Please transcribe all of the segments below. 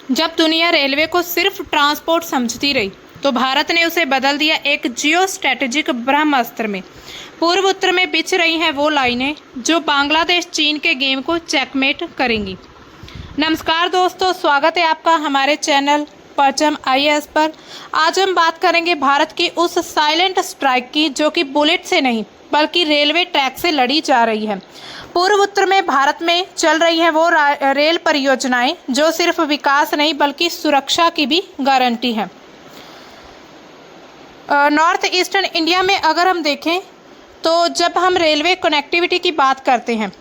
जब दुनिया रेलवे को सिर्फ ट्रांसपोर्ट समझती रही तो भारत ने उसे बदल दिया एक जियो स्ट्रेटेजिक ब्रह्मास्त्र में। पूर्व उत्तर में बिछ रही हैं वो लाइनें जो बांग्लादेश चीन के गेम को चेकमेट करेंगी। नमस्कार दोस्तों, स्वागत है आपका हमारे चैनल परचम IAS पर। आज हम बात करेंगे भारत की उस साइलेंट स्ट्राइक की जो कि बुलेट से नहीं बल्कि रेलवे ट्रैक से लड़ी जा रही है। पूर्व उत्तर में भारत में चल रही है वो रेल परियोजनाएं जो सिर्फ विकास नहीं बल्कि सुरक्षा की भी गारंटी है। नॉर्थ ईस्टर्न इंडिया में अगर हम देखें तो जब हम रेलवे कनेक्टिविटी की बात करते हैं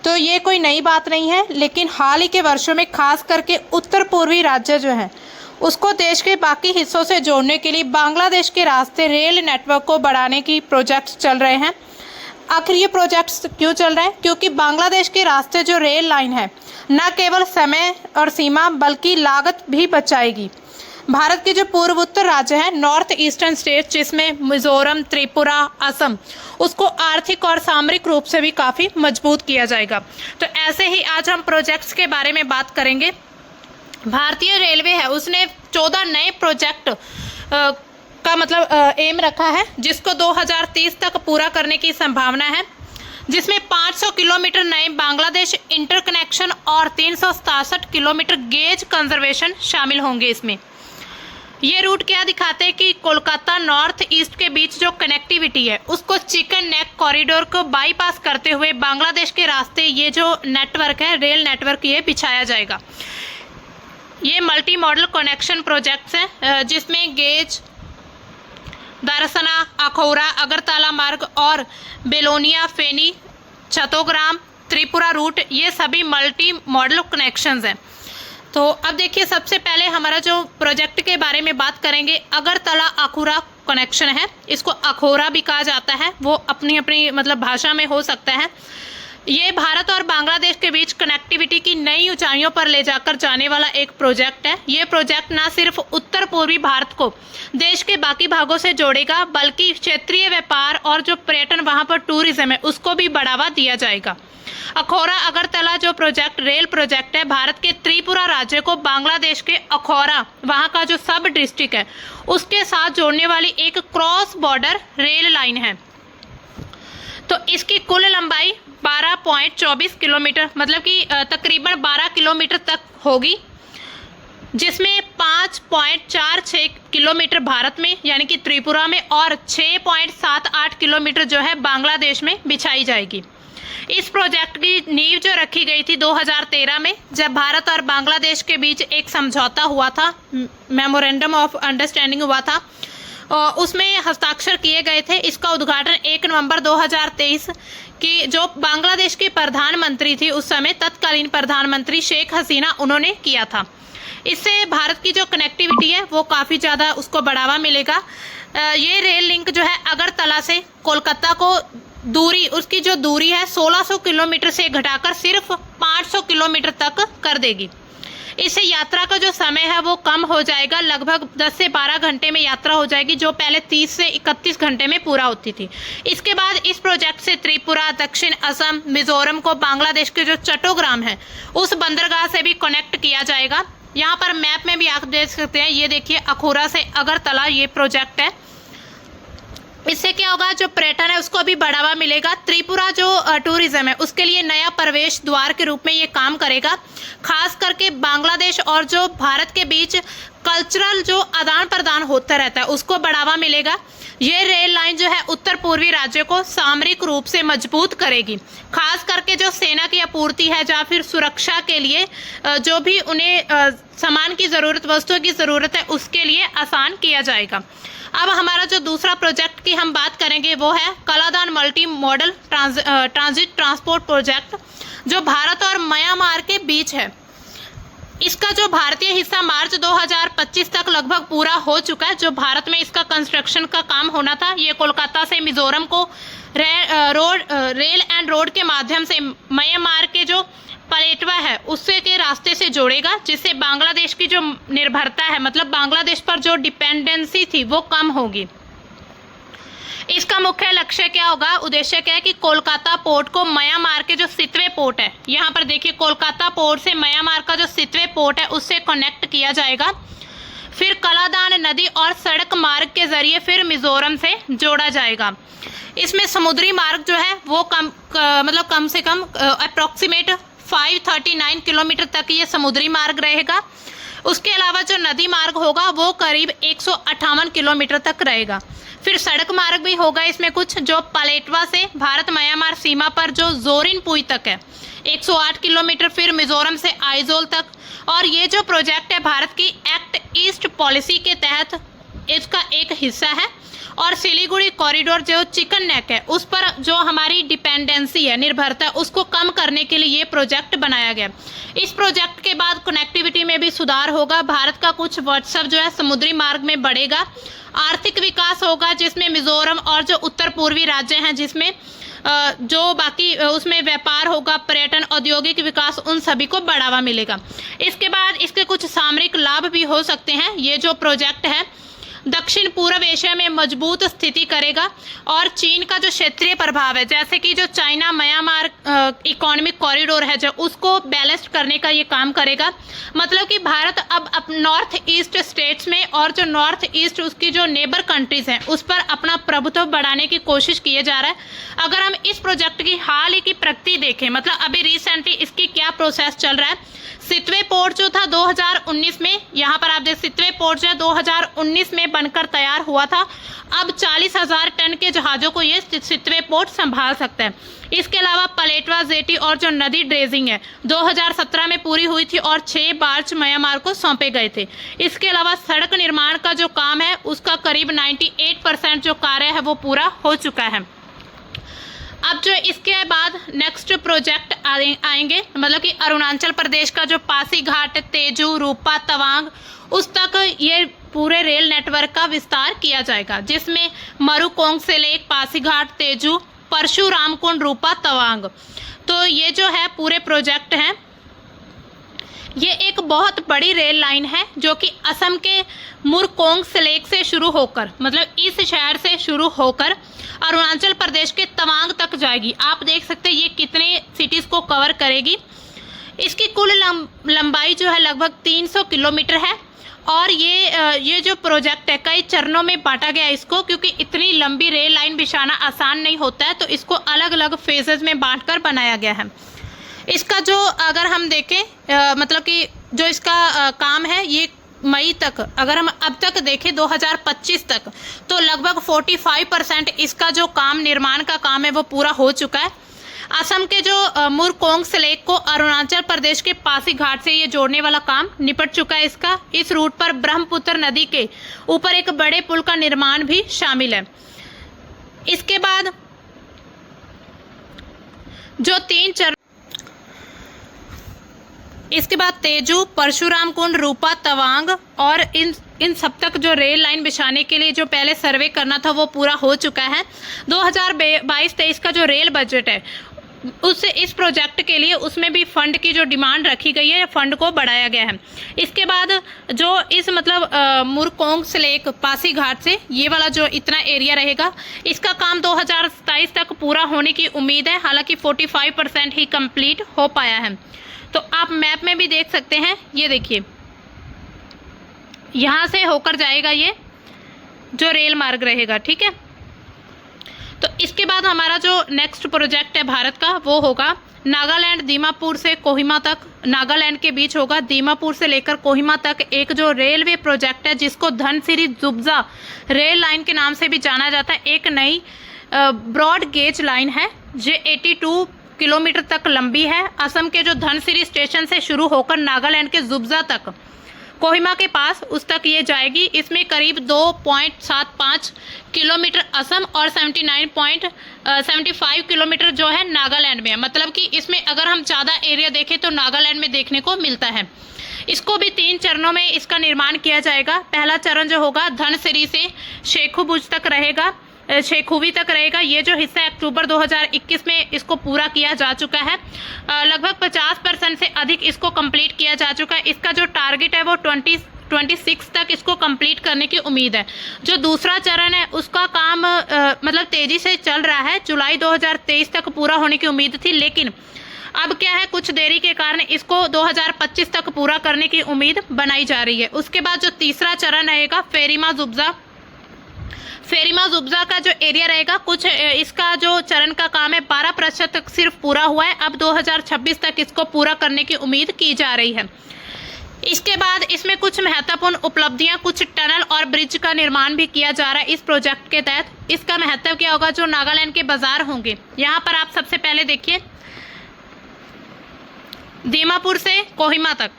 तो ये कोई नई बात नहीं है, लेकिन हाल ही के वर्षों में खास करके उत्तर पूर्वी राज्य जो हैं उसको देश के बाकी हिस्सों से जोड़ने के लिए बांग्लादेश के रास्ते रेल नेटवर्क को बढ़ाने की प्रोजेक्ट्स चल रहे हैं। आखिर ये प्रोजेक्ट्स क्यों चल रहे हैं? क्योंकि बांग्लादेश के रास्ते जो रेल लाइन है न केवल समय और सीमा बल्कि लागत भी बचाएगी। भारत के जो पूर्व उत्तर राज्य हैं नॉर्थ ईस्टर्न स्टेट जिसमें मिजोरम, त्रिपुरा, असम, उसको आर्थिक और सामरिक रूप से भी काफ़ी मजबूत किया जाएगा। तो ऐसे ही आज हम प्रोजेक्ट्स के बारे में बात करेंगे। भारतीय रेलवे है उसने 14 नए प्रोजेक्ट का मतलब एम रखा है जिसको 2030 तक पूरा करने की संभावना है, जिसमें 500 किलोमीटर नए बांग्लादेश इंटरकनेक्शन और 367 किलोमीटर गेज कंजर्वेशन शामिल होंगे। इसमें ये रूट क्या दिखाते हैं कि कोलकाता नॉर्थ ईस्ट के बीच जो कनेक्टिविटी है उसको चिकन नेक कॉरिडोर को बाईपास करते हुए बांग्लादेश के रास्ते ये जो नेटवर्क है रेल नेटवर्क ये बिछाया जाएगा। ये मल्टी मॉडल कनेक्शन प्रोजेक्ट्स हैं जिसमें गेज, दारसना, अखौरा, अगरतला मार्ग और बेलोनिया, फेनी, चतोग्राम, त्रिपुरा रूट ये सभी मल्टी मॉडल कनेक्शंस हैं। तो अब देखिए, सबसे पहले हमारा जो प्रोजेक्ट के बारे में बात करेंगे अगरतला अखौरा कनेक्शन है। इसको अखौरा भी कहा जाता है, वो अपनी अपनी मतलब भाषा में हो सकता है। ये भारत और बांग्लादेश के बीच कनेक्टिविटी की नई ऊंचाइयों पर ले जाकर जाने वाला एक प्रोजेक्ट है। ये प्रोजेक्ट न सिर्फ उत्तर पूर्वी भारत को देश के बाकी भागों से जोड़ेगा बल्कि क्षेत्रीय व्यापार और जो पर्यटन वहां पर टूरिज्म है उसको भी बढ़ावा दिया जाएगा। अखौरा अगरतला जो प्रोजेक्ट रेल प्रोजेक्ट है भारत के त्रिपुरा राज्य को बांग्लादेश के अखौरा वहां का जो सब डिस्ट्रिक्ट है उसके साथ जोड़ने वाली एक क्रॉस बॉर्डर रेल लाइन है। तो इसकी कुल लंबाई 12.24 किलोमीटर मतलब कि तकरीबन 12 किलोमीटर तक होगी, जिसमें 5.46 किलोमीटर भारत में यानी कि त्रिपुरा में और 6.78 किलोमीटर जो है बांग्लादेश में बिछाई जाएगी। इस प्रोजेक्ट की नींव जो रखी गई थी 2013 में जब भारत और बांग्लादेश के बीच एक समझौता हुआ था, मेमोरेंडम ऑफ अंडरस्टैंडिंग हुआ था, उसमें हस्ताक्षर किए गए थे। इसका उद्घाटन 1 नवंबर 2023 की जो बांग्लादेश की प्रधानमंत्री थी उस समय तत्कालीन प्रधानमंत्री शेख हसीना उन्होंने किया था। इससे भारत की जो कनेक्टिविटी है वो काफ़ी ज़्यादा उसको बढ़ावा मिलेगा। ये रेल लिंक जो है अगरतला से कोलकाता को दूरी उसकी जो दूरी है 1600 किलोमीटर से घटाकर सिर्फ 500 किलोमीटर तक कर देगी। इससे यात्रा का जो समय है वो कम हो जाएगा, लगभग 10 से 12 घंटे में यात्रा हो जाएगी जो पहले 30 से 31 घंटे में पूरा होती थी। इसके बाद इस प्रोजेक्ट से त्रिपुरा, दक्षिण असम, मिजोरम को बांग्लादेश के जो चट्टोग्राम है उस बंदरगाह से भी कनेक्ट किया जाएगा। यहाँ पर मैप में भी आप देख सकते हैं, ये देखिए अखौरा से अगरतला ये प्रोजेक्ट है। इससे क्या होगा, जो पर्यटन है उसको भी बढ़ावा मिलेगा। त्रिपुरा जो टूरिज्म है उसके लिए नया प्रवेश द्वार के रूप में ये काम करेगा। खास करके बांग्लादेश और जो भारत के बीच कल्चरल जो आदान प्रदान होता रहता है उसको बढ़ावा मिलेगा। ये रेल लाइन जो है उत्तर पूर्वी राज्यों को सामरिक रूप से मजबूत करेगी। खास करके जो सेना की आपूर्ति है या फिर सुरक्षा के लिए जो भी उन्हें सामान की ज़रूरत, वस्तुओं की ज़रूरत है उसके लिए आसान किया जाएगा। अब हमारा जो दूसरा प्रोजेक्ट की हम बात करेंगे वो है Kaladan multi modal transit transport project जो भारत और म्यांमार के बीच है। इसका जो भारतीय हिस्सा मार्च 2025 तक लगभग पूरा हो चुका है। जो भारत में इसका कंस्ट्रक्शन का काम होना था ये कोलकाता से मिजोरम को रेल एंड रोड के माध्यम से म्यांमार के जो पलेटवा है उससे के रास्ते से जोड़ेगा, जिससे बांग्लादेश की जो निर्भरता है मतलब बांग्लादेश पर जो डिपेंडेंसी थी वो कम होगी। इसका मुख्य लक्ष्य क्या होगा, उद्देश्य क्या है कि कोलकाता पोर्ट को म्यांमार के जो सितवे पोर्ट है, यहाँ पर देखिए कोलकाता पोर्ट से म्यांमार का जो सितवे पोर्ट है उससे कनेक्ट किया जाएगा। फिर कलादान नदी और सड़क मार्ग के जरिए फिर मिजोरम से जोड़ा जाएगा। इसमें समुद्री मार्ग जो है वो कम से कम अप्रॉक्सीमेट 539 किलोमीटर तक ये समुद्री मार्ग रहेगा। उसके अलावा जो नदी मार्ग होगा वो करीब 158 किलोमीटर तक रहेगा। फिर सड़क मार्ग भी होगा इसमें कुछ, जो पलेटवा से भारत म्यांमार सीमा पर जो जोरिन पुई तक है 108 किलोमीटर, फिर मिजोरम से आइजोल तक। और ये जो प्रोजेक्ट है भारत की एक्ट ईस्ट पॉलिसी के तहत इसका एक हिस्सा है। और सिलीगुड़ी कॉरिडोर जो चिकन नेक है उस पर जो हमारी डिपेंडेंसी है, निर्भरता, उसको कम करने के लिए ये प्रोजेक्ट बनाया गया। इस प्रोजेक्ट के बाद कनेक्टिविटी में भी सुधार होगा। भारत का कुछ वर्चस्व जो है समुद्री मार्ग में बढ़ेगा। आर्थिक विकास होगा जिसमें मिजोरम और जो उत्तर पूर्वी राज्य हैं जिसमें जो बाकी उसमें व्यापार होगा, पर्यटन, औद्योगिक विकास, उन सभी को बढ़ावा मिलेगा। इसके बाद इसके कुछ सामरिक लाभ भी हो सकते हैं। ये जो प्रोजेक्ट है दक्षिण पूर्व एशिया में मजबूत स्थिति करेगा और चीन का जो क्षेत्रीय प्रभाव है, जैसे कि जो चाइना म्यांमार इकोनॉमिक कॉरिडोर है जो उसको बैलेंस करने का ये काम करेगा। मतलब कि भारत अब नॉर्थ ईस्ट स्टेट्स में और जो नॉर्थ ईस्ट उसकी जो नेबर कंट्रीज हैं उस पर अपना प्रभुत्व बढ़ाने की कोशिश किए जा रहा है। अगर हम इस प्रोजेक्ट की हाल ही की प्रगति देखें, मतलब अभी रिसेंटली इसकी क्या प्रोसेस चल रहा है। सितवे पोर्ट जो था 2019 में, यहाँ पर आप देख सितवे पोर्ट जो है 2019 में बनकर तैयार हुआ था। अब 40,000 टन के जहाज़ों को ये सितवे पोर्ट संभाल सकता है। इसके अलावा पलेटवा जेटी और जो नदी ड्रेजिंग है 2017 में पूरी हुई थी और 6 बार्च म्यांमार को सौंपे गए थे। इसके अलावा सड़क निर्माण का जो काम है उसका करीब 98% जो कार्य है वो पूरा हो चुका है। अब जो इसके बाद नेक्स्ट प्रोजेक्ट आएंगे, मतलब कि अरुणाचल प्रदेश का जो पासीघाट, तेजू, रूपा, तवांग उस तक ये पूरे रेल नेटवर्क का विस्तार किया जाएगा, जिसमें मरुकोंग से लेक, पासीघाट, तेजू, परशुराम कुंड, रूपा, तवांग। तो ये जो है पूरे प्रोजेक्ट हैं। ये एक बहुत बड़ी रेल लाइन है जो कि असम के मुरकोंग लेक से शुरू होकर, मतलब इस शहर से शुरू होकर अरुणाचल प्रदेश के तवांग तक जाएगी। आप देख सकते हैं ये कितने सिटीज़ को कवर करेगी। इसकी कुल लंबाई जो है लगभग 300 किलोमीटर है। और ये जो प्रोजेक्ट है कई चरणों में बांटा गया है इसको, क्योंकि इतनी लंबी रेल लाइन बिछाना आसान नहीं होता है, तो इसको अलग अलग फेजेज में बांटकर बनाया गया है। इसका जो अगर हम देखें मतलब कि जो इसका काम है ये मई तक, अगर हम अब तक देखें 2025 तक, तो लगभग 45% इसका जो काम निर्माण का काम है वो पूरा हो चुका है। असम के जो मुरकोंग लेक को अरुणाचल प्रदेश के पासीघाट से ये जोड़ने वाला काम निपट चुका है इसका। इस रूट पर ब्रह्मपुत्र नदी के ऊपर एक बड़े पुल का निर्माण भी शामिल है। इसके बाद जो 3 चरण, इसके बाद तेजू, परशुराम कुंड, रूपा, तवांग और इन सब तक जो रेल लाइन बिछाने के लिए जो पहले सर्वे करना था वो पूरा हो चुका है। 2022-23 का जो रेल बजट है उससे इस प्रोजेक्ट के लिए उसमें भी फंड की जो डिमांड रखी गई है, फंड को बढ़ाया गया है। इसके बाद जो इस मतलब मुरकोंग लेक पासीघाट से ये वाला जो इतना एरिया रहेगा, इसका काम 2027 तक पूरा होने की उम्मीद है। हालांकि 45% ही कंप्लीट हो पाया है। तो आप मैप में भी देख सकते हैं, ये देखिए यहाँ से होकर जाएगा ये जो रेल मार्ग रहेगा, ठीक है। तो इसके बाद हमारा जो नेक्स्ट प्रोजेक्ट है भारत का वो होगा नागालैंड, दीमापुर से कोहिमा तक, नागालैंड के बीच होगा। दीमापुर से लेकर कोहिमा तक एक जो रेलवे प्रोजेक्ट है जिसको धनसिरी जुब्जा रेल लाइन के नाम से भी जाना जाता है। एक नई ब्रॉड गेज लाइन है जो 82 किलोमीटर तक लंबी है। असम के जो धनसिरी स्टेशन से शुरू होकर नागालैंड के जुब्जा तक, कोहिमा के पास, उस तक ये जाएगी। इसमें करीब 2.75 किलोमीटर असम और 79.75 किलोमीटर जो है नागालैंड में है। मतलब कि इसमें अगर हम ज़्यादा एरिया देखें तो नागालैंड में देखने को मिलता है। इसको भी 3 चरणों में इसका निर्माण किया जाएगा। पहला चरण जो होगा धनसिरी से शेखुबुज तक रहेगा। शेखुवी तक रहेगा। ये जो हिस्सा है अक्टूबर 2021 में इसको पूरा किया जा चुका है। लगभग 50% से अधिक इसको कंप्लीट किया जा चुका है। इसका जो टारगेट है वो 26 तक इसको कंप्लीट करने की उम्मीद है। जो दूसरा चरण है उसका काम मतलब तेजी से चल रहा है। जुलाई 2023 तक पूरा होने की उम्मीद थी, लेकिन अब क्या है, कुछ देरी के कारण इसको 2025 तक पूरा करने की उम्मीद बनाई जा रही है। उसके बाद जो तीसरा चरण रहेगा फेरीमा जुब्जा का जो एरिया रहेगा, कुछ इसका जो चरण का काम है 12% तक सिर्फ पूरा हुआ है। अब 2026 तक इसको पूरा करने की उम्मीद की जा रही है। इसके बाद इसमें कुछ महत्वपूर्ण उपलब्धियां, कुछ टनल और ब्रिज का निर्माण भी किया जा रहा है इस प्रोजेक्ट के तहत। इसका महत्व क्या होगा, जो नागालैंड के बाजार होंगे, यहाँ पर आप सबसे पहले देखिए दीमापुर से कोहिमा तक,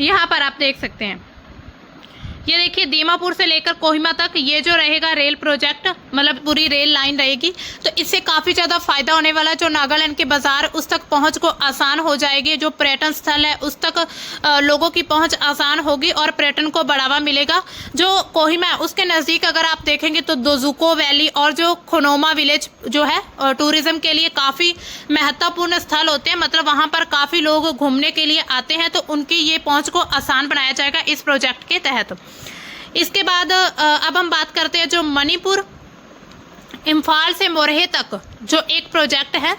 यहाँ पर आप देख सकते हैं, ये देखिए दीमापुर से लेकर कोहिमा तक ये जो रहेगा रेल प्रोजेक्ट, मतलब पूरी रेल लाइन रहेगी। तो इससे काफ़ी ज़्यादा फायदा होने वाला, जो नागालैंड के बाजार उस तक पहुंच को आसान हो जाएगी, जो पर्यटन स्थल है उस तक लोगों की पहुंच आसान होगी और पर्यटन को बढ़ावा मिलेगा। जो कोहिमा है उसके नज़दीक अगर आप देखेंगे तो दोजुको वैली और जो खोनोमा विलेज जो है टूरिज्म के लिए काफ़ी महत्वपूर्ण स्थल होते हैं, मतलब वहाँ पर काफ़ी लोग घूमने के लिए आते हैं, तो उनकी ये पहुँच को आसान बनाया जाएगा इस प्रोजेक्ट के तहत। इसके बाद अब हम बात करते हैं जो मणिपुर इम्फाल से मोरेह तक जो एक प्रोजेक्ट है,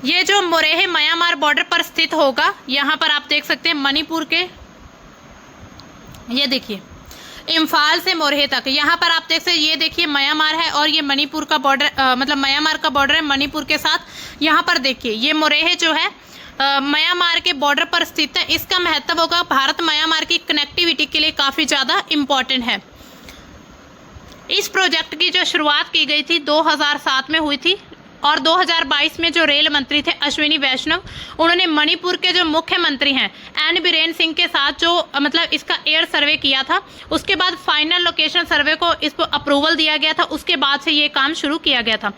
ये जो मोरेह म्यांमार बॉर्डर पर स्थित होगा। यहाँ पर आप देख सकते हैं मणिपुर के, ये देखिए इम्फाल से मोरेह तक, यहाँ पर आप देख सकते हैं, ये देखिए म्यांमार है और ये मणिपुर का बॉर्डर, मतलब म्यांमार का बॉर्डर है मणिपुर के साथ। यहाँ पर देखिए ये मोरेह जो है म्यांमार के बॉर्डर पर स्थित है। इसका महत्व होगा भारत म्यांमार की कनेक्टिविटी के लिए काफ़ी ज़्यादा इम्पॉर्टेंट है। इस प्रोजेक्ट की जो शुरुआत की गई थी 2007 में हुई थी और 2022 में जो रेल मंत्री थे अश्विनी वैष्णव, उन्होंने मणिपुर के जो मुख्यमंत्री हैं एन बीरेन सिंह के साथ जो मतलब इसका एयर सर्वे किया था। उसके बाद फाइनल लोकेशन सर्वे को इसको अप्रूवल दिया गया था, उसके बाद से ये काम शुरू किया गया था।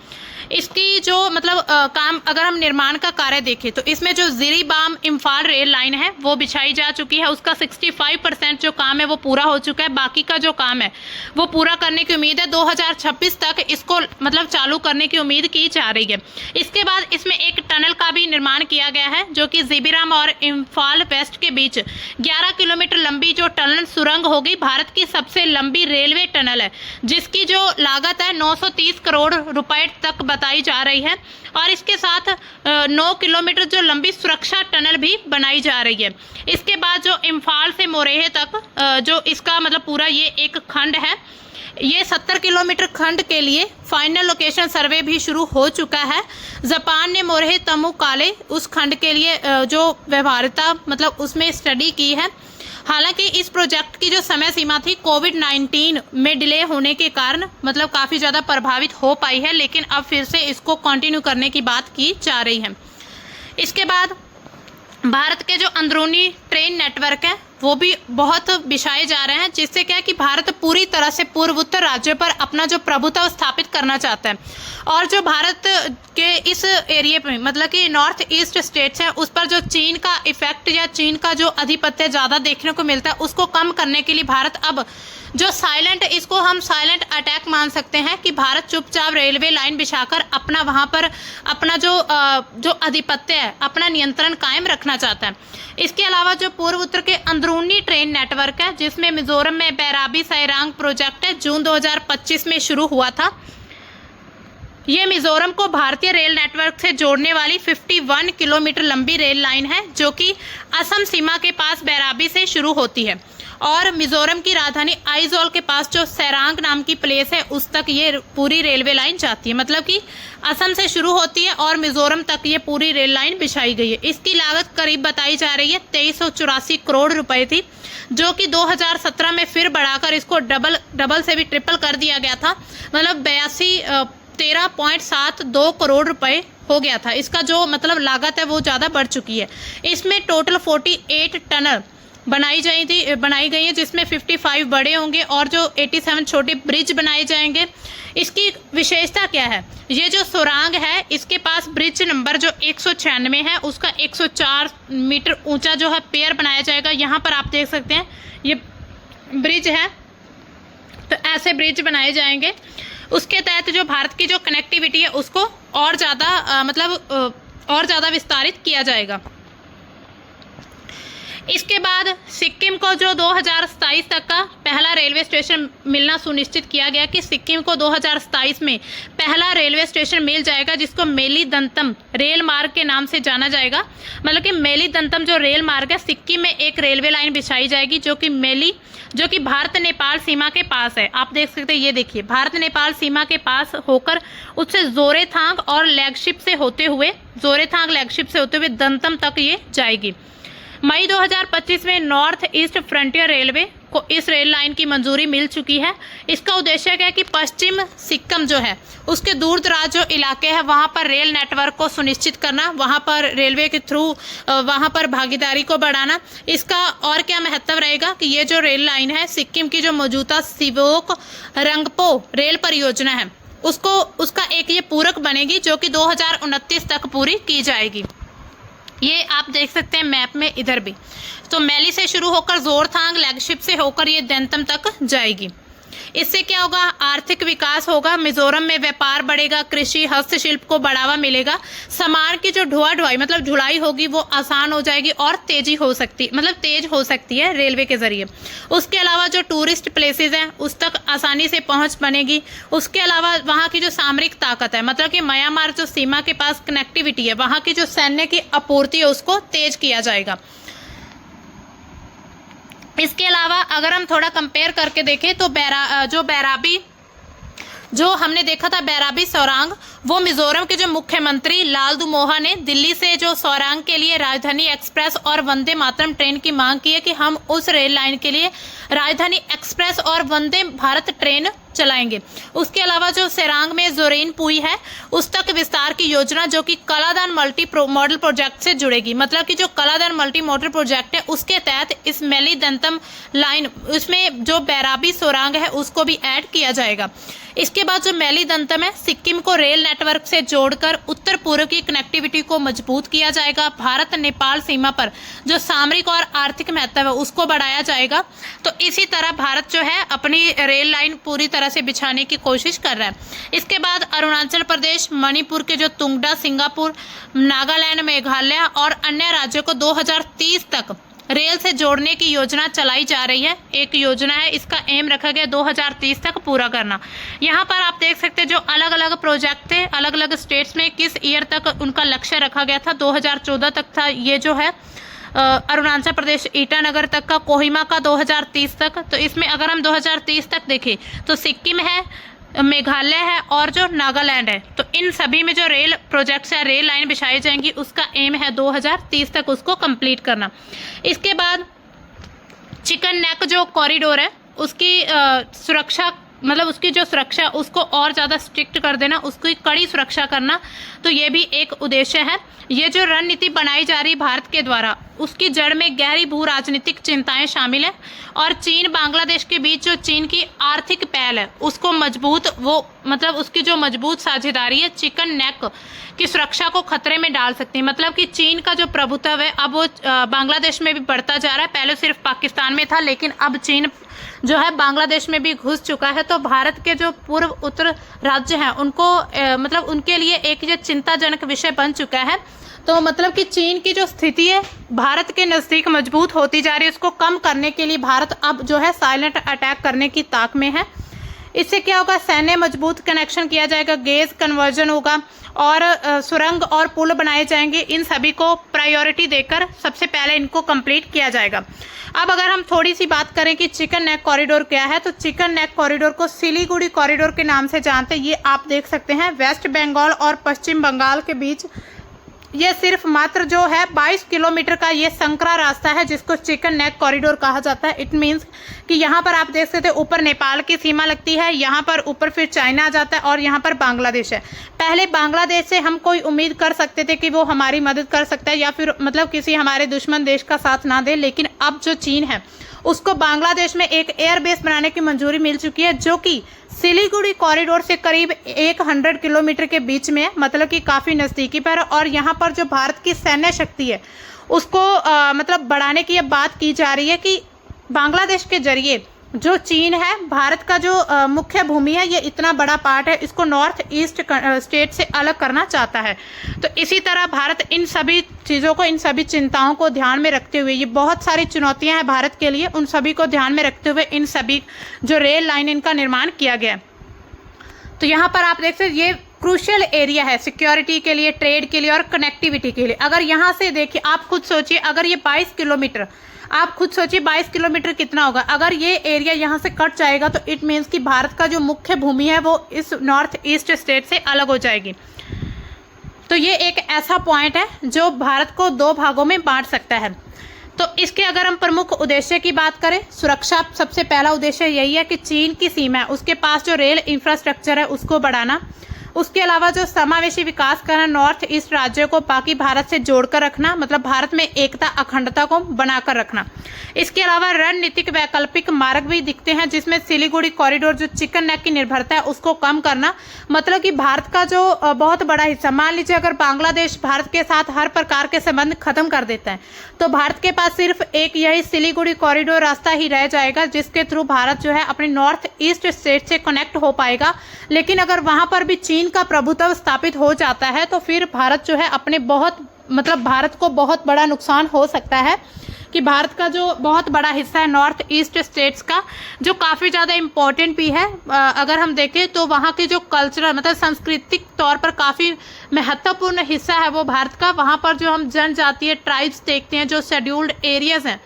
इसकी जो मतलब काम, अगर हम निर्माण का कार्य देखें तो इसमें जो जिरीबाम इम्फाल रेल लाइन है वो बिछाई जा चुकी है। उसका 65% जो काम है वो पूरा हो चुका है। बाकी का जो काम है वो पूरा करने की उम्मीद है। 2026 तक इसको मतलब चालू करने की उम्मीद की जा रही है। इसके बाद इसमें एक टनल का भी निर्माण किया गया है, जो कि जिरीबाम और इम्फाल वेस्ट के बीच 11 किलोमीटर लंबी जो टनल सुरंग होगी, भारत की सबसे लंबी रेलवे टनल है, जिसकी जो लागत है 930 करोड़ रुपए तक बताई जा रही है। और इसके साथ 9 किलोमीटर जो लंबी सुरक्षा टनल भी बनाई जा रही है। इसके बाद जो इम्फाल से मोरेह तक जो इसका मतलब पूरा ये एक खंड है, ये 70 किलोमीटर खंड के लिए फाइनल लोकेशन सर्वे भी शुरू हो चुका है। जापान ने मोरेह तमु काले उस खंड के लिए जो व्यवहार्यता मतलब उसमें स्टडी की है। हालांकि इस प्रोजेक्ट की जो समय सीमा थी कोविड-19 में डिले होने के कारण मतलब काफ़ी ज़्यादा प्रभावित हो पाई है, लेकिन अब फिर से इसको कंटिन्यू करने की बात की जा रही है। इसके बाद भारत के जो अंदरूनी ट्रेन नेटवर्क है वो भी बहुत बिछाए जा रहे हैं, जिससे क्या है कि भारत पूरी तरह से पूर्वोत्तर राज्यों पर अपना जो प्रभुत्व स्थापित करना चाहता है। और जो भारत के इस एरिया पे मतलब कि नॉर्थ ईस्ट स्टेट्स हैं उस पर जो चीन का इफेक्ट या चीन का जो आधिपत्य ज़्यादा देखने को मिलता है, उसको कम करने के लिए भारत अब जो साइलेंट, इसको हम साइलेंट अटैक मान सकते हैं कि भारत चुपचाप रेलवे लाइन बिछाकर अपना वहाँ पर अपना जो आधिपत्य है, अपना नियंत्रण कायम रखना चाहता है। इसके अलावा जो पूर्व उत्तर के अंदरूनी ट्रेन नेटवर्क है, जिसमें मिजोरम में बैराबी सैरांग प्रोजेक्ट है, जून 2025 में शुरू हुआ था। ये मिजोरम को भारतीय रेल नेटवर्क से जोड़ने वाली 51 किलोमीटर लंबी रेल लाइन है, जो कि असम सीमा के पास बैराबी से शुरू होती है और मिजोरम की राजधानी आइजोल के पास जो सैरांग नाम की प्लेस है उस तक ये पूरी रेलवे लाइन जाती है। मतलब कि असम से शुरू होती है और मिजोरम तक ये पूरी रेल लाइन बिछाई गई है। इसकी लागत करीब बताई जा रही है 2384 करोड़ रुपए थी, जो कि 2017 में फिर बढ़ाकर इसको डबल से भी ट्रिपल कर दिया गया था। मतलब 13.72 करोड़ रुपए हो गया था। इसका जो मतलब लागत है वो ज़्यादा बढ़ चुकी है। इसमें टोटल 48 टनल बनाई गई है, जिसमें 55 बड़े होंगे और जो 87 छोटे ब्रिज बनाए जाएंगे। इसकी विशेषता क्या है, ये जो सुरंग है इसके पास ब्रिज नंबर जो 196 है उसका 104 मीटर ऊंचा जो है पियर बनाया जाएगा। यहाँ पर आप देख सकते हैं ये ब्रिज है तो ऐसे ब्रिज बनाए जाएंगे, उसके तहत जो भारत की जो कनेक्टिविटी है उसको और ज़्यादा विस्तारित किया जाएगा। इसके बाद सिक्किम को जो 2027 तक का पहला रेलवे स्टेशन मिलना सुनिश्चित किया गया कि सिक्किम को 2027 में पहला रेलवे स्टेशन मिल जाएगा, जिसको मेलीदंतम रेल मार्ग के नाम से जाना जाएगा। मतलब कि मेलीदंतम जो रेल मार्ग है, सिक्किम में एक रेलवे लाइन बिछाई जाएगी जो कि भारत नेपाल सीमा के पास है। आप देख सकते हैं, ये देखिए, भारत नेपाल सीमा के पास होकर उससे जोरेथांग और लैगशिप से होते हुए दंतम तक ये जाएगी। मई 2025 में नॉर्थ ईस्ट फ्रंटियर रेलवे को इस रेल लाइन की मंजूरी मिल चुकी है। इसका उद्देश्य क्या है कि पश्चिम सिक्किम जो है उसके दूर दराज जो इलाके हैं वहां पर रेल नेटवर्क को सुनिश्चित करना, वहां पर रेलवे के थ्रू वहां पर भागीदारी को बढ़ाना। इसका और क्या महत्व रहेगा कि ये जो रेल लाइन है, सिक्किम की जो मौजूदा सिवोक रंगपो रेल परियोजना है उसका एक ये पूरक बनेगी, जो कि 2029 तक पूरी की जाएगी। ये आप देख सकते हैं मैप में इधर भी। तो मैली से शुरू होकर जोरथांग, लैगशिप से होकर ये दंतम तक जाएगी। इससे क्या होगा? आर्थिक विकास होगा, मिजोरम में व्यापार बढ़ेगा, कृषि हस्तशिल्प को बढ़ावा मिलेगा, सामान की जो ढुलाई मतलब ढुलाई होगी वो आसान हो जाएगी और तेज हो सकती है रेलवे के जरिए। उसके अलावा जो टूरिस्ट प्लेसेस हैं उस तक आसानी से पहुंच बनेगी। उसके अलावा वहाँ की जो सामरिक ताकत है, मतलब कि म्यांमार जो सीमा के पास कनेक्टिविटी है, वहाँ की जो सैन्य की आपूर्ति है उसको तेज किया जाएगा। इसके अलावा अगर हम थोड़ा कंपेयर करके देखें तो जो हमने देखा था बैराबी सौरांग, वो मिजोरम के जो मुख्यमंत्री लालदुमोहा ने दिल्ली से जो सौरांग के लिए राजधानी एक्सप्रेस और वंदे मातरम ट्रेन की मांग की है कि हम उस रेल लाइन के लिए राजधानी एक्सप्रेस और वंदे भारत ट्रेन चलाएंगे। उसके अलावा जो सेरांग में जोरेन पुई है उस तक विस्तार की योजना, जो कि कलादान मल्टी मॉडल प्रोजेक्ट से जुड़ेगी। मतलब कि जो कलादान मल्टी मॉडल प्रोजेक्ट है उसके तहत इस मेलीदंतम लाइन, उसमें जो बैराबी सोरांग है उसको भी ऐड किया जाएगा। इसके बाद जो मेलीदंतम है, सिक्किम को रेल नेटवर्क से जोड़कर उत्तर पूर्व की कनेक्टिविटी को मजबूत किया जाएगा। भारत नेपाल सीमा पर जो सामरिक और आर्थिक महत्व है उसको बढ़ाया जाएगा। तो इसी तरह भारत जो है अपनी रेल लाइन पूरी तरह से बिछाने की कोशिश कर रहा है। इसके बाद अरुणाचल प्रदेश, मणिपुर के जो तुंगडा, सिंगापुर, नागालैंड, मेघालय और अन्य राज्यों को 2030 तक रेल से जोड़ने की योजना चलाई जा रही है। एक योजना है, इसका एम रखा गया 2030 तक पूरा करना। यहाँ पर आप देख सकते हैं जो अलग अलग प्रोजेक्ट थे, अलग अलग स्टेट्स में किस ईयर तक उनका लक्ष्य रखा गया था। 2014 तक था ये जो है अरुणाचल प्रदेश ईटानगर तक का, कोहिमा का 2030 तक। तो इसमें अगर हम 2030 तक देखें तो सिक्किम है, मेघालय है और जो नागालैंड है, तो इन सभी में जो रेल प्रोजेक्ट्स है, रेल लाइन बिछाई जाएंगी, उसका एम है 2030 तक उसको कंप्लीट करना। इसके बाद चिकन नेक जो कॉरिडोर है उसकी सुरक्षा, मतलब उसकी जो सुरक्षा उसको और ज़्यादा स्ट्रिक्ट कर देना, उसकी कड़ी सुरक्षा करना, तो ये भी एक उद्देश्य है। ये जो रणनीति बनाई जा रही भारत के द्वारा, उसकी जड़ में गहरी भू राजनीतिक चिंताएं शामिल है और चीन बांग्लादेश के बीच जो चीन की आर्थिक पहल है उसको मजबूत, उसकी जो मजबूत साझेदारी है चिकन नेक की सुरक्षा को खतरे में डाल सकती है। मतलब कि चीन का जो प्रभुत्व है अब वो बांग्लादेश में भी बढ़ता जा रहा है। पहले सिर्फ पाकिस्तान में था, लेकिन अब चीन जो है बांग्लादेश में भी घुस चुका है। तो भारत के जो पूर्व उत्तर राज्य हैं उनको उनके लिए एक ये चिंताजनक विषय बन चुका है। तो मतलब कि चीन की जो स्थिति है भारत के नज़दीक मजबूत होती जा रही है, उसको कम करने के लिए भारत अब जो है साइलेंट अटैक करने की ताक में है। इससे क्या होगा? सैन्य मजबूत कनेक्शन किया जाएगा, गेज कन्वर्जन होगा और सुरंग और पुल बनाए जाएंगे। इन सभी को प्रायोरिटी देकर सबसे पहले इनको कंप्लीट किया जाएगा। अब अगर हम थोड़ी सी बात करें कि चिकन नेक कॉरिडोर क्या है, तो चिकन नेक कॉरिडोर को सिलीगुड़ी कॉरिडोर के नाम से जानते हैं। ये आप देख सकते हैं वेस्ट बंगाल और पश्चिम बंगाल के बीच ये सिर्फ मात्र जो है 22 किलोमीटर का ये संकरा रास्ता है, जिसको चिकन नेक कॉरिडोर कहा जाता है। इट मीन्स कि यहाँ पर आप देख सकते हैं ऊपर नेपाल की सीमा लगती है, यहाँ पर ऊपर फिर चाइना आ जाता है और यहाँ पर बांग्लादेश है। पहले बांग्लादेश से हम कोई उम्मीद कर सकते थे कि वो हमारी मदद कर सकता है या फिर किसी हमारे दुश्मन देश का साथ ना दे, लेकिन अब जो चीन है उसको बांग्लादेश में एक एयरबेस बनाने की मंजूरी मिल चुकी है, जो कि सिलीगुड़ी कॉरिडोर से करीब 100 किलोमीटर के बीच में है, मतलब कि काफ़ी नज़दीकी पर। और यहाँ पर जो भारत की सैन्य शक्ति है उसको बढ़ाने की अब बात की जा रही है कि बांग्लादेश के जरिए जो चीन है, भारत का जो मुख्य भूमि है, ये इतना बड़ा पार्ट है, इसको नॉर्थ ईस्ट स्टेट से अलग करना चाहता है। तो इसी तरह भारत इन सभी चीज़ों को, इन सभी चिंताओं को ध्यान में रखते हुए, ये बहुत सारी चुनौतियां हैं भारत के लिए, उन सभी को ध्यान में रखते हुए इन सभी जो रेल लाइन इनका निर्माण किया गया। तो यहाँ पर आप देख सकते, ये क्रूशियल एरिया है सिक्योरिटी के लिए, ट्रेड के लिए और कनेक्टिविटी के लिए। अगर यहाँ से देखिए, आप खुद सोचिए, अगर ये 22 किलोमीटर, आप खुद सोचिए 22 किलोमीटर कितना होगा। अगर ये एरिया यहाँ से कट जाएगा तो इट मीन्स कि भारत का जो मुख्य भूमि है वो इस नॉर्थ ईस्ट स्टेट से अलग हो जाएगी। तो ये एक ऐसा पॉइंट है जो भारत को 2 भागों में बांट सकता है। तो इसके अगर हम प्रमुख उद्देश्य की बात करें, सुरक्षा सबसे पहला उद्देश्य यही है कि चीन की सीमा है, उसके पास जो रेल इंफ्रास्ट्रक्चर है उसको बढ़ाना। उसके अलावा जो समावेशी विकास करना, नॉर्थ ईस्ट राज्यों को बाकी भारत से जोड़कर रखना, मतलब भारत में एकता अखंडता को बनाकर रखना। इसके अलावा रणनीतिक वैकल्पिक मार्ग भी दिखते हैं, जिसमें सिलीगुड़ी कॉरिडोर, जो चिकन नेक की निर्भरता है उसको कम करना। मतलब कि भारत का जो बहुत बड़ा हिस्सा, मान लीजिए अगर बांग्लादेश भारत के साथ हर प्रकार के संबंध खत्म कर देता है तो भारत के पास सिर्फ एक यही सिलीगुड़ी कॉरिडोर रास्ता ही रह जाएगा, जिसके थ्रू भारत जो है अपने नॉर्थ ईस्ट स्टेट से कनेक्ट हो पाएगा। लेकिन अगर वहां पर भी चीन का प्रभुत्व स्थापित हो जाता है तो फिर भारत जो है अपने भारत को बहुत बड़ा नुकसान हो सकता है, कि भारत का जो बहुत बड़ा हिस्सा है नॉर्थ ईस्ट स्टेट्स का, जो काफ़ी ज़्यादा इम्पोर्टेंट भी है, अगर हम देखें तो वहाँ के जो कल्चरल, मतलब सांस्कृतिक तौर पर काफ़ी महत्वपूर्ण हिस्सा है वो भारत का। वहाँ पर जो हम जनजातीय ट्राइब्स देखते हैं, जो शेड्यूल्ड एरियाज हैं,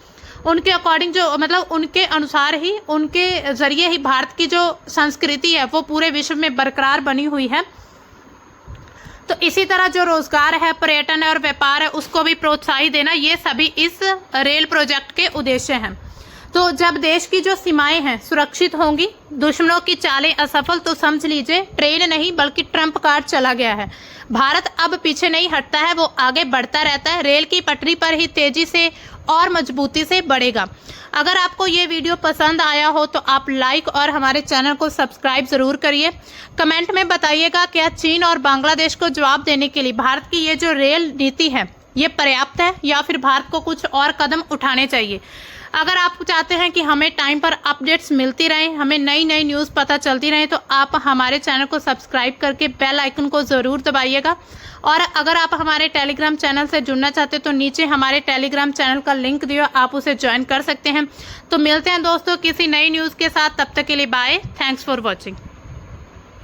उनके अकॉर्डिंग जो, मतलब उनके अनुसार ही, उनके ज़रिए ही भारत की जो संस्कृति है वो पूरे विश्व में बरकरार बनी हुई है। तो इसी तरह जो रोजगार है, पर्यटन है और व्यापार है, उसको भी प्रोत्साहित देना, ये सभी इस रेल प्रोजेक्ट के उद्देश्य हैं। तो जब देश की जो सीमाएं हैं सुरक्षित होंगी, दुश्मनों की चालें असफल, तो समझ लीजिए ट्रेन नहीं बल्कि ट्रम्प कार्ड चला गया है। भारत अब पीछे नहीं हटता है, वो आगे बढ़ता रहता है, रेल की पटरी पर ही तेजी से और मजबूती से बढ़ेगा। अगर आपको ये वीडियो पसंद आया हो तो आप लाइक और हमारे चैनल को सब्सक्राइब जरूर करिए। कमेंट में बताइएगा क्या चीन और बांग्लादेश को जवाब देने के लिए भारत की ये जो रेल नीति है ये पर्याप्त है, या फिर भारत को कुछ और कदम उठाने चाहिए। अगर आप चाहते हैं कि हमें टाइम पर अपडेट्स मिलती रहें, हमें नई नई न्यूज़ पता चलती रहे, तो आप हमारे चैनल को सब्सक्राइब करके बेल आइकन को ज़रूर दबाइएगा। और अगर आप हमारे टेलीग्राम चैनल से जुड़ना चाहते हैं तो नीचे हमारे टेलीग्राम चैनल का लिंक दिया, आप उसे ज्वाइन कर सकते हैं। तो मिलते हैं दोस्तों किसी नई न्यूज़ के साथ, तब तक के लिए बाय, थैंक्स फॉर वॉचिंग।